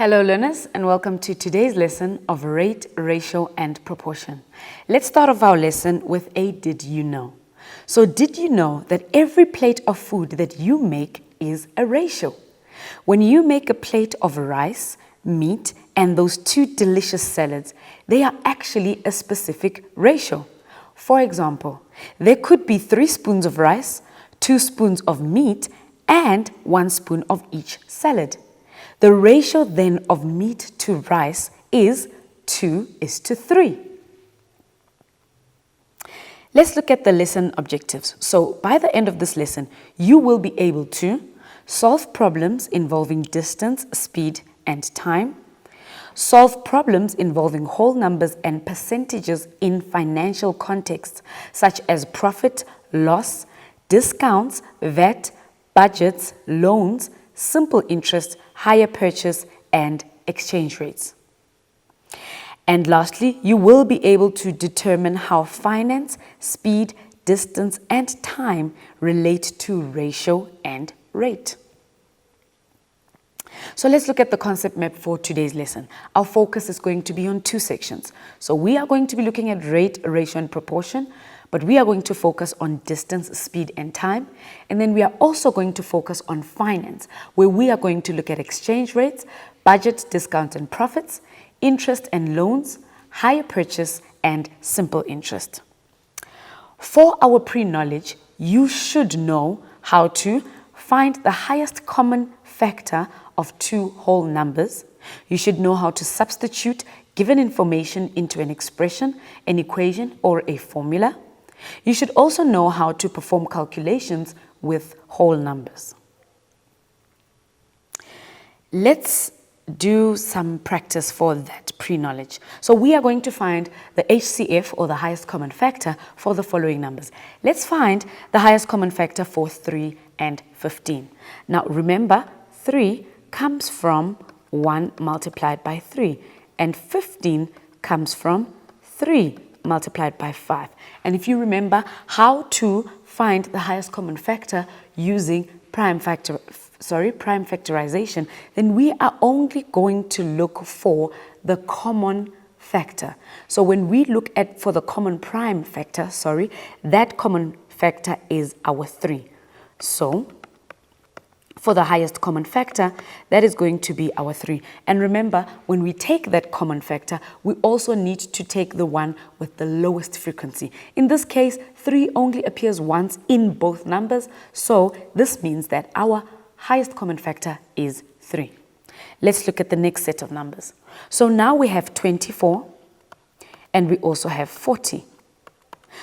Hello learners, and welcome to today's lesson of rate, ratio and proportion. Let's start off our lesson with a did you know. So did you know that every plate of food that you make is a ratio? When you make a plate of rice, meat and those two delicious salads, they are actually a specific ratio. For example, there could be 3 spoons of rice, 2 spoons of meat and 1 spoon of each salad. The ratio then of meat to rice is 2:3. Let's look at the lesson objectives. So by the end of this lesson, you will be able to solve problems involving distance, speed, and time, solve problems involving whole numbers and percentages in financial contexts such as profit, loss, discounts, VAT, budgets, loans, simple interest, hire purchase, and exchange rates. And lastly, you will be able to determine how finance, speed, distance, and time relate to ratio and rate. So let's look at the concept map for today's lesson. Our focus is going to be on 2 sections. So we are going to be looking at rate, ratio, and proportion, but we are going to focus on distance, speed, and time. And then we are also going to focus on finance, where we are going to look at exchange rates, budget, discount, and profits, interest and loans, hire purchase, and simple interest. For our pre-knowledge, you should know how to find the highest common factor of 2 whole numbers. You should know how to substitute given information into an expression, an equation, or a formula. You should also know how to perform calculations with whole numbers. Let's do some practice for that pre-knowledge. So we are going to find the HCF, or the highest common factor, for the following numbers. Let's find the highest common factor for 3 and 15. Now remember, 3 comes from 1 multiplied by 3, and 15 comes from 3 multiplied by 5. And if you remember how to find the highest common factor using prime factorization, then we are only going to look for the common factor. So when we look at for the common prime factor, that common factor is our 3. So for the highest common factor, that is going to be our 3. And remember, when we take that common factor, we also need to take the one with the lowest frequency. In this case, 3 only appears once in both numbers, so this means that our highest common factor is 3. Let's look at the next set of numbers. So now we have 24, and we also have 40.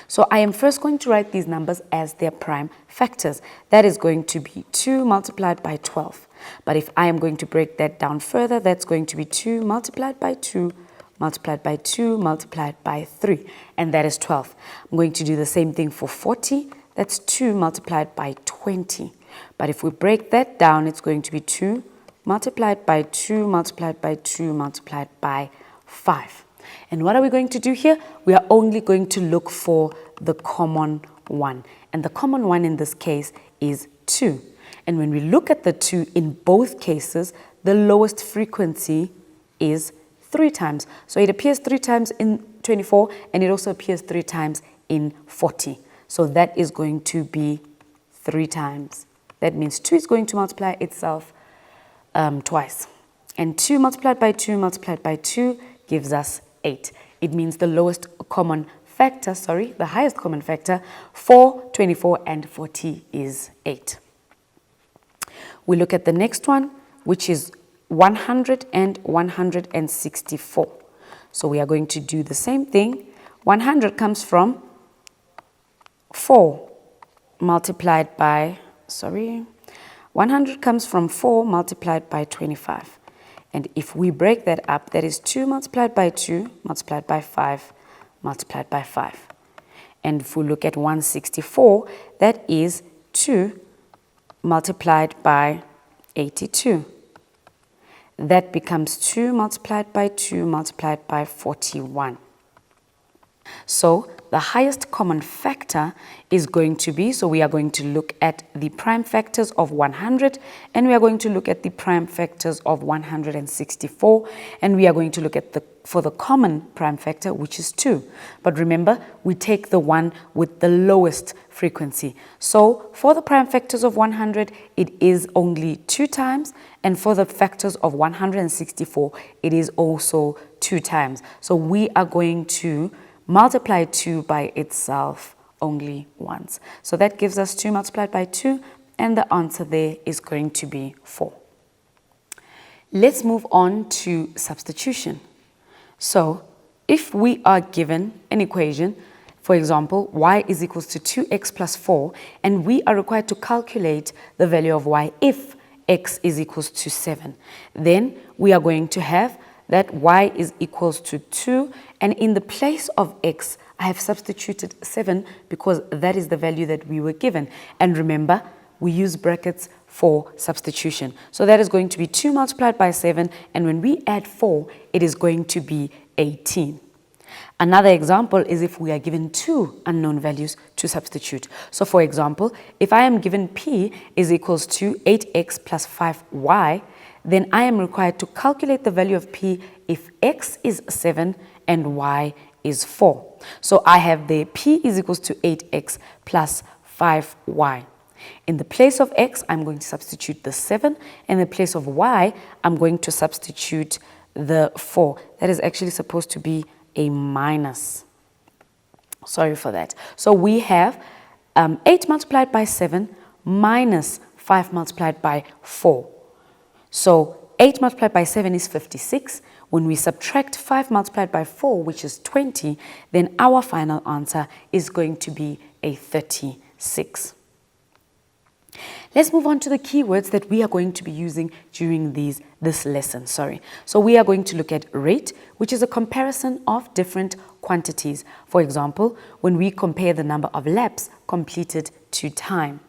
So I am first going to write these numbers as their prime factors. That is going to be 2 multiplied by 12. But if I am going to break that down further, that's going to be 2 multiplied by 2 multiplied by 2 multiplied by 3. And that is 12. I'm going to do the same thing for 40. That's 2 multiplied by 20. But if we break that down, it's going to be 2 multiplied by 2 multiplied by 2 multiplied by 5. And what are we going to do here? We are only going to look for the common one. And the common one in this case is 2. And when we look at the 2 in both cases, the lowest frequency is 3 times. So it appears 3 times in 24, and it also appears 3 times in 40. So that is going to be 3 times. That means 2 is going to multiply itself twice. And 2 multiplied by 2 multiplied by 2 gives us 8. It means the lowest common factor, the highest common factor for 24 and 40 is 8. We look at the next one, which is 100 and 164. So we are going to do the same thing. 100 comes from 4 multiplied by, 100 comes from 4 multiplied by 25. And if we break that up, that is 2 multiplied by 2 multiplied by 5 multiplied by 5. And if we look at 164, that is 2 multiplied by 82. That becomes 2 multiplied by 2 multiplied by 41. So the highest common factor is going to be, so we are going to look at the prime factors of 100, and we are going to look at the prime factors of 164, and we are going to look at for the common prime factor, which is 2. But remember, we take the one with the lowest frequency. So for the prime factors of 100, it is only 2 times, and for the factors of 164, it is also 2 times. So we are going to multiply 2 by itself only once. So that gives us 2 multiplied by 2, and the answer there is going to be 4. Let's move on to substitution. So if we are given an equation, for example, y is equals to 2x plus 4, and we are required to calculate the value of y if x is equals to 7, then we are going to have that y is equals to 2, and in the place of x, I have substituted 7 because that is the value that we were given. And remember, we use brackets for substitution. So that is going to be 2 multiplied by 7, and when we add 4, it is going to be 18. Another example is if we are given 2 unknown values to substitute. So for example, if I am given p is equals to 8x plus 5y, then I am required to calculate the value of p if x is 7 and y is 4. So I have the p is equals to 8x plus 5y. In the place of x, I'm going to substitute the 7. In the place of y, I'm going to substitute the 4. That is actually supposed to be a minus. Sorry for that. So we have 8 multiplied by 7 minus 5 multiplied by 4. So 8 multiplied by 7 is 56. When we subtract 5 multiplied by 4, which is 20, then our final answer is going to be a 36. Let's move on to the keywords that we are going to be using during this lesson. So we are going to look at rate, which is a comparison of different quantities. For example, when we compare the number of laps completed to time.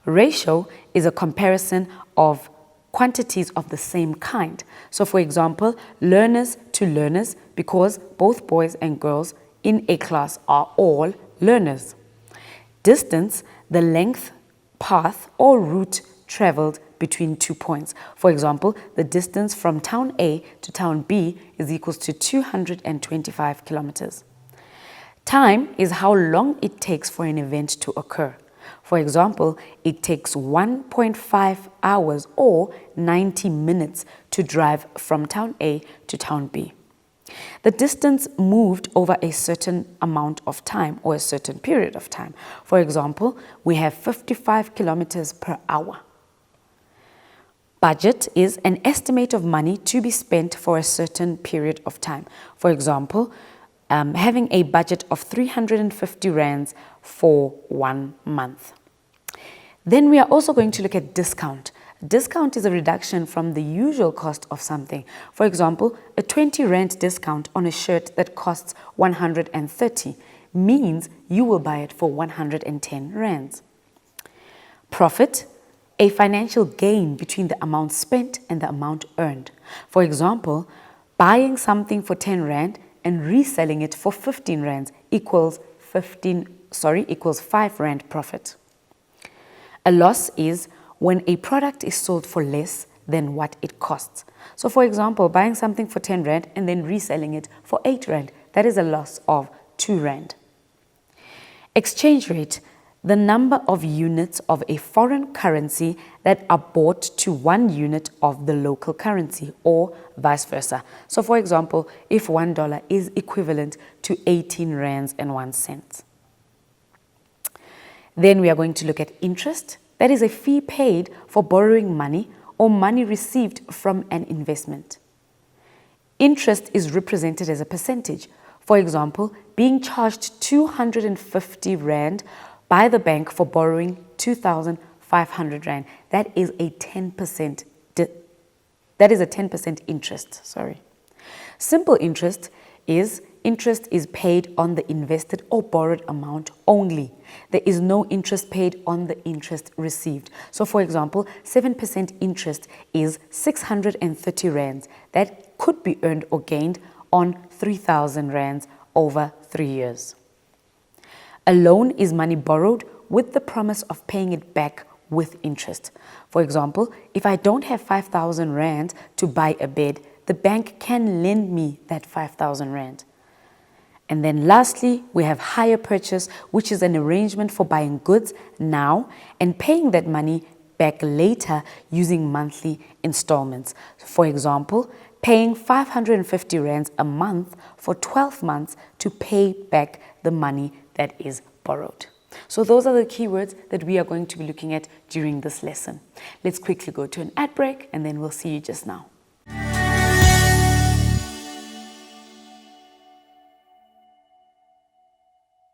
Ratio is a comparison of quantities of the same kind. So for example, learners to learners, because both boys and girls in a class are all learners. Distance, the length, path or route traveled between 2 points. For example, the distance from town A to town B is equals to 225 kilometers. Time is how long it takes for an event to occur. For example, it takes 1.5 hours or 90 minutes to drive from town A to town B. The distance moved over a certain amount of time or a certain period of time. For example, we have 55 kilometers per hour. Budget is an estimate of money to be spent for a certain period of time. For example, having a budget of 350 rands for 1 month. Then we are also going to look at discount. Discount is a reduction from the usual cost of something. For example, a 20 rand discount on a shirt that costs 130 means you will buy it for 110 rands. Profit, a financial gain between the amount spent and the amount earned. For example, buying something for 10 rand and reselling it for 15 rands equals 5 rand profit. A loss is when a product is sold for less than what it costs. So for example, buying something for 10 rand and then reselling it for 8 rand, that is a loss of 2 rand. Exchange rate, the number of units of a foreign currency that are bought to 1 unit of the local currency or vice versa. So for example, if $1 is equivalent to 18 rands and 1 cent. Then we are going to look at interest. That is a fee paid for borrowing money or money received from an investment. Interest is represented as a percentage. For example, being charged 250 rand by the bank for borrowing 2,500 rand. That is a 10% interest. Simple interest is paid on the invested or borrowed amount only. There is no interest paid on the interest received. So for example, 7% interest is 630 rands that could be earned or gained on 3,000 rands over 3 years. A loan is money borrowed with the promise of paying it back with interest. For example, if I don't have 5,000 Rand to buy a bed, the bank can lend me that 5,000 Rand. And then lastly, we have hire purchase, which is an arrangement for buying goods now and paying that money back later using monthly installments. For example, paying 550 Rands a month for 12 months to pay back the money that is borrowed. So those are the keywords that we are going to be looking at during this lesson. Let's quickly go to an ad break and then we'll see you just now.